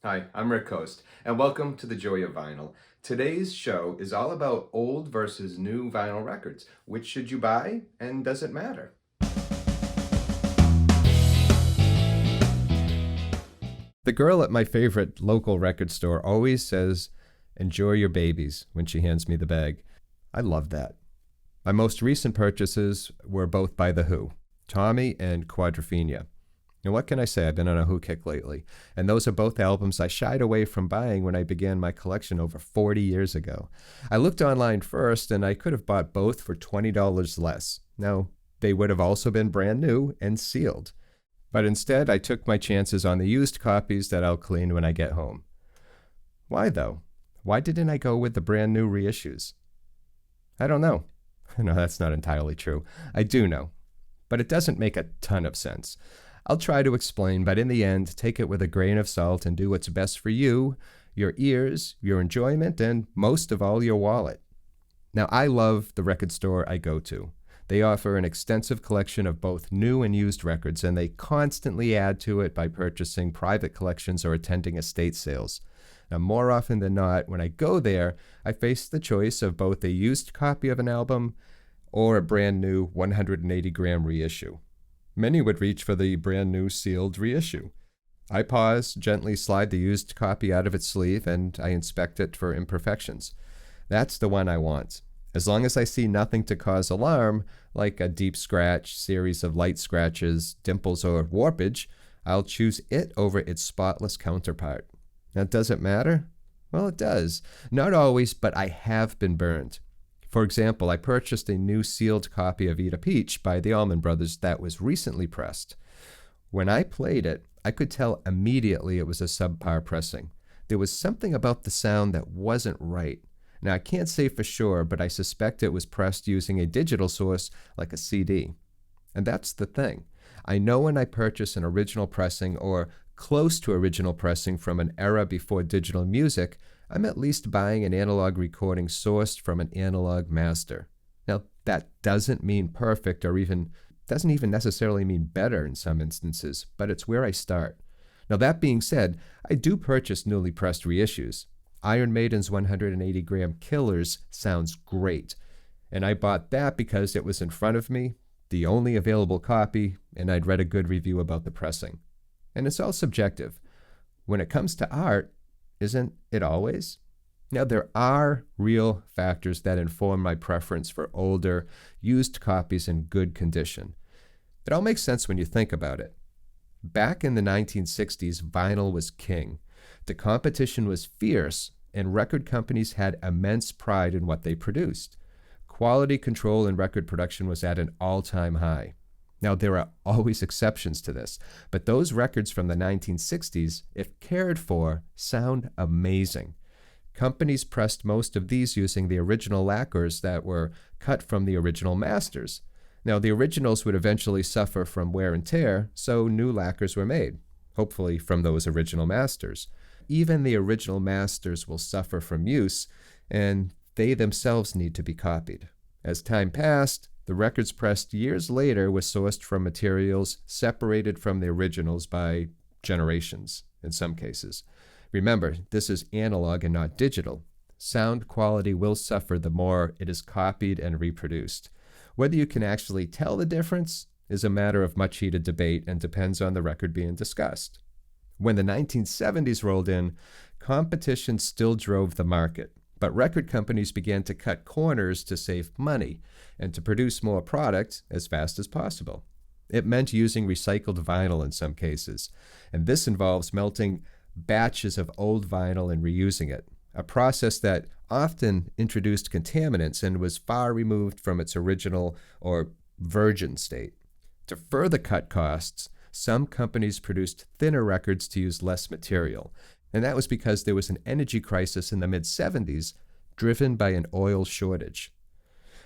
Hi, I'm Rick Coste, and welcome to the Joy of Vinyl. Today's show is all about old versus new vinyl records. Which should you buy, and does it matter? The girl at my favorite local record store always says, "Enjoy your babies," when she hands me the bag. I love that. My most recent purchases were both by The Who, Tommy and Quadrophenia. And what can I say? I've been on a Who kick lately. And those are both albums I shied away from buying when I began my collection over 40 years ago. I looked online first, and I could have bought both for $20 less. Now, they would have also been brand new and sealed. But instead, I took my chances on the used copies that I'll clean when I get home. Why, though? Why didn't I go with the brand new reissues? I don't know. No, that's not entirely true. I do know. But it doesn't make a ton of sense. I'll try to explain, but in the end, take it with a grain of salt and do what's best for you, your ears, your enjoyment, and most of all, your wallet. Now, I love the record store I go to. They offer an extensive collection of both new and used records, and they constantly add to it by purchasing private collections or attending estate sales. Now, more often than not, when I go there, I face the choice of both a used copy of an album or a brand new 180-gram reissue. Many would reach for the brand new sealed reissue. I pause, gently slide the used copy out of its sleeve, and I inspect it for imperfections. That's the one I want. As long as I see nothing to cause alarm, like a deep scratch, series of light scratches, dimples, or warpage, I'll choose it over its spotless counterpart. Now, does it matter? Well, it does. Not always, but I have been burned. For example, I purchased a new sealed copy of Eat a Peach by the Allman Brothers that was recently pressed. When I played it, I could tell immediately it was a subpar pressing. There was something about the sound that wasn't right. Now, I can't say for sure, but I suspect it was pressed using a digital source like a CD. And that's the thing. I know when I purchase an original pressing or close to original pressing from an era before digital music, I'm at least buying an analog recording sourced from an analog master. Now, that doesn't mean perfect or even doesn't even necessarily mean better in some instances, but it's where I start. Now, that being said, I do purchase newly pressed reissues. Iron Maiden's 180-gram Killers sounds great, and I bought that because it was in front of me, the only available copy, and I'd read a good review about the pressing. And it's all subjective. When it comes to art, isn't it always? Now, there are real factors that inform my preference for older, used copies in good condition. It all makes sense when you think about it. Back in the 1960s, vinyl was king. The competition was fierce, and record companies had immense pride in what they produced. Quality control in record production was at an all-time high. Now, there are always exceptions to this, but those records from the 1960s, if cared for, sound amazing. Companies pressed most of these using the original lacquers that were cut from the original masters. Now, the originals would eventually suffer from wear and tear, so new lacquers were made, hopefully from those original masters. Even the original masters will suffer from use, and they themselves need to be copied. As time passed, the records pressed years later were sourced from materials separated from the originals by generations, in some cases. Remember, this is analog and not digital. Sound quality will suffer the more it is copied and reproduced. Whether you can actually tell the difference is a matter of much heated debate and depends on the record being discussed. When the 1970s rolled in, competition still drove the market. But record companies began to cut corners to save money and to produce more product as fast as possible. It meant using recycled vinyl in some cases, and this involves melting batches of old vinyl and reusing it, a process that often introduced contaminants and was far removed from its original or virgin state. To further cut costs, some companies produced thinner records to use less material, and that was because there was an energy crisis in the mid-70s driven by an oil shortage.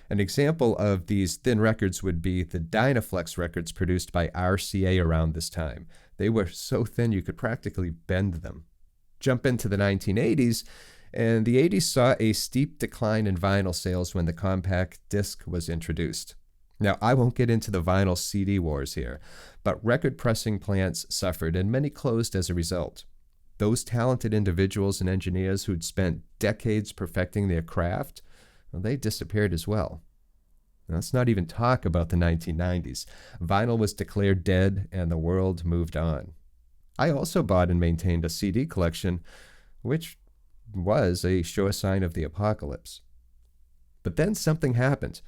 An example of these thin records would be the Dynaflex records produced by RCA around this time. They were so thin you could practically bend them. Jump into the 1980s, and the 80s saw a steep decline in vinyl sales when the compact disc was introduced. Now, I won't get into the vinyl CD wars here, but record pressing plants suffered and many closed as a result. Those talented individuals and engineers who'd spent decades perfecting their craft, well, they disappeared as well. Now, let's not even talk about the 1990s. Vinyl was declared dead and the world moved on. I also bought and maintained a CD collection, which was a sure sign of the apocalypse. But then something happened.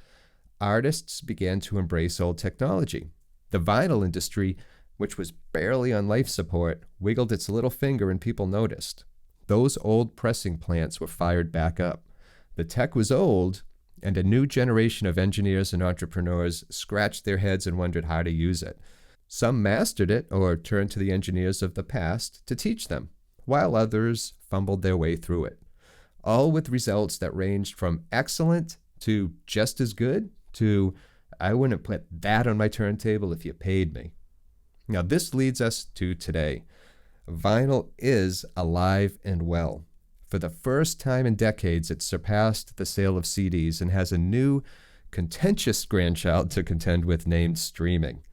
Artists began to embrace old technology. The vinyl industry, which was barely on life support, wiggled its little finger and people noticed. Those old pressing plants were fired back up. The tech was old, and a new generation of engineers and entrepreneurs scratched their heads and wondered how to use it. Some mastered it or turned to the engineers of the past to teach them, while others fumbled their way through it, all with results that ranged from excellent to just as good to I wouldn't put that on my turntable if you paid me. Now, this leads us to today. Vinyl is alive and well. For the first time in decades, it surpassed the sale of CDs and has a new, contentious grandchild to contend with named streaming.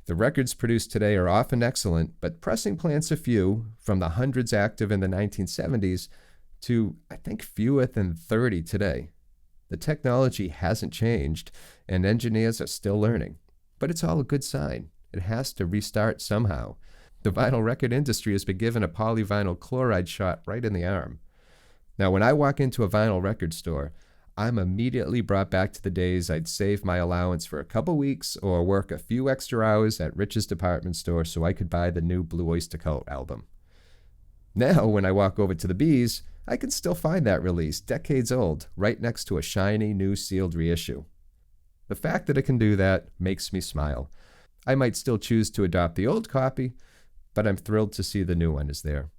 The records produced today are often excellent, but pressing plants are few, from the hundreds active in the 1970s to, I think, fewer than 30 today. The technology hasn't changed, and engineers are still learning. But it's all a good sign. It has to restart somehow. The vinyl record industry has been given a polyvinyl chloride shot right in the arm. Now, when I walk into a vinyl record store, I'm immediately brought back to the days I'd save my allowance for a couple weeks or work a few extra hours at Rich's department store so I could buy the new Blue Oyster Cult album. Now, when I walk over to the Bees, I can still find that release, decades old, right next to a shiny new sealed reissue. The fact that it can do that makes me smile. I might still choose to adopt the old copy, but I'm thrilled to see the new one is there.